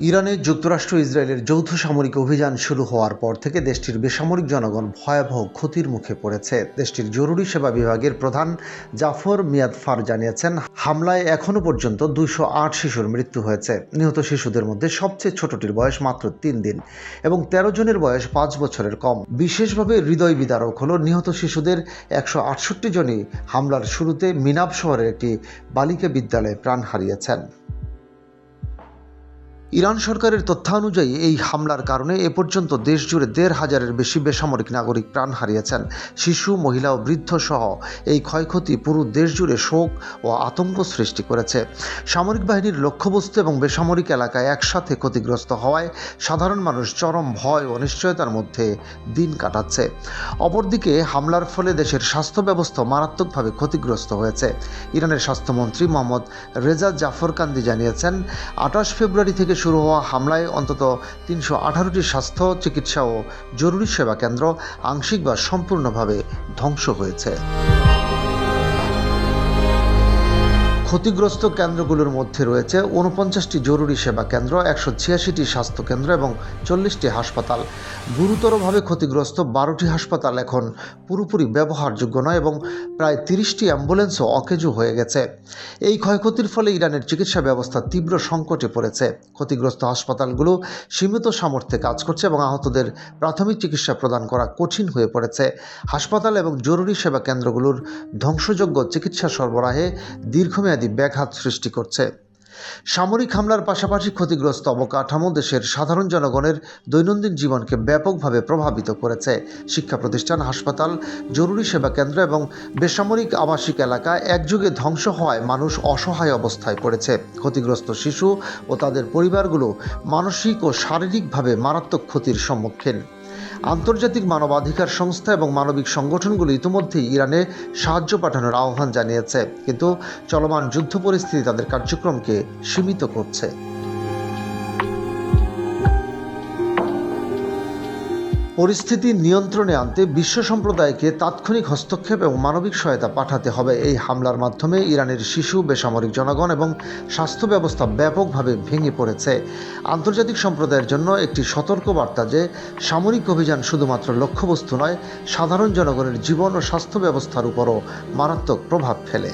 ইরানে যুক্তরাষ্ট্র ইসরায়েলের যৌথ সামরিক অভিযান শুরু হওয়ার পর থেকে দেশটির বেসামরিক জনগণ ভয়াবহ ক্ষতির মুখে পড়েছে। দেশটির জরুরি সেবা বিভাগের প্রধান জাফর মিয়াদফার জানিয়েছেন, হামলায় এখনও পর্যন্ত 208 শিশুর মৃত্যু হয়েছে। নিহত শিশুদের মধ্যে সবচেয়ে ছোটটির বয়স মাত্র 3 দিন এবং 13 জনের বয়স 5 বছরের কম। বিশেষভাবে হৃদয় বিদারক হল নিহত শিশুদের 168 জনই হামলার শুরুতে মিনাব শহরের একটি বালিকা বিদ্যালয়ে প্রাণ হারিয়েছেন। ইরান সরকারের তথ্যানুযায়ী এই হামলার কারণে এ পর্যন্ত দেশজুড়ে 1,500-এর বেশি বেসামরিক নাগরিক প্রাণ হারিয়েছেন। শিশু, মহিলা ও বৃদ্ধ সহ এই ক্ষয়ক্ষতি পুরো দেশজুড়ে শোক ও আতঙ্ক সৃষ্টি করেছে। সামরিক বাহিনীর লক্ষ্যবস্তু এবং বেসামরিক এলাকায় একসাথে ক্ষতিগ্রস্ত হওয়ায় সাধারণ মানুষ চরম ভয় ও অনিশ্চয়তার মধ্যে দিন কাটাচ্ছে। অপরদিকে হামলার ফলে দেশের স্বাস্থ্য ব্যবস্থা মারাত্মকভাবে ক্ষতিগ্রস্ত হয়েছে। ইরানের স্বাস্থ্যমন্ত্রী মোহাম্মদ রেজা জাফরকান্দি জানিয়েছেন, 28 ফেব্রুয়ারি থেকে শুরু হওয়া হামলায় অন্তত 318টি স্বাস্থ্য, চিকিৎসা ও জরুরি সেবা কেন্দ্র আংশিক বা সম্পূর্ণভাবে ধ্বংস হয়েছে। ক্ষতিগ্রস্ত কেন্দ্রগুলোর মধ্যে রয়েছে 49টি জরুরি সেবা কেন্দ্র, 186টি স্বাস্থ্যকেন্দ্র এবং 40টি হাসপাতাল। গুরুতরভাবে ক্ষতিগ্রস্ত 12টি হাসপাতাল এখন পুরোপুরি ব্যবহারযোগ্য নয় এবং প্রায় 30টি অ্যাম্বুলেন্সও অকেজো হয়ে গেছে। এই ক্ষয়ক্ষতির ফলে ইরানের চিকিৎসা ব্যবস্থা তীব্র সংকটে পড়েছে। ক্ষতিগ্রস্ত হাসপাতালগুলো সীমিত সামর্থ্যে কাজ করছে এবং আহতদের প্রাথমিক চিকিৎসা প্রদান করা কঠিন হয়ে পড়েছে। হাসপাতাল এবং জরুরি সেবা কেন্দ্রগুলোর ধ্বংসযোগ্য চিকিৎসা সরবরাহে দীর্ঘমেয়াদী ব্যাঘাত সৃষ্টি করছে। সামরিক হামলার পাশাপাশি ক্ষতিগ্রস্ত অবকাঠামো দেশের সাধারণ জনগণের দৈনন্দিন জীবনকে ব্যাপকভাবে প্রভাবিত করেছে। শিক্ষা প্রতিষ্ঠান, হাসপাতাল, জরুরি সেবা কেন্দ্র এবং বেসামরিক আবাসিক এলাকা একযোগে ধ্বংস হওয়ায় মানুষ অসহায় অবস্থায় পড়েছে। ক্ষতিগ্রস্ত শিশু ও তাদের পরিবারগুলো মানসিক ও শারীরিকভাবে মারাত্মক ক্ষতির সম্মুখীন। আন্তর্জাতিক মানবাধিকার সংস্থা এবং মানবিক সংগঠনগুলো ইতিমধ্যেই ইরানে সাহায্য পাঠানোর আহ্বান জানিয়েছে, কিন্তু চলমান যুদ্ধ পরিস্থিতি তাদের কার্যক্রমকে সীমিত করছে। পরিস্থিতি নিয়ন্ত্রণে আনতে বিশ্ব সম্প্রদায়কে তাৎক্ষণিক হস্তক্ষেপ এবং মানবিক সহায়তা পাঠাতে হবে। এই হামলার মাধ্যমে ইরানের শিশু, বেসামরিক জনগণ এবং স্বাস্থ্য ব্যবস্থা ব্যাপকভাবে ভেঙে পড়েছে। আন্তর্জাতিক সম্প্রদায়ের জন্য একটি সতর্কবার্তা যে সামরিক অভিযান শুধুমাত্র লক্ষ্যবস্তু নয়, সাধারণ জনগণের জীবন ও স্বাস্থ্য ব্যবস্থার উপরও মারাত্মক প্রভাব ফেলে।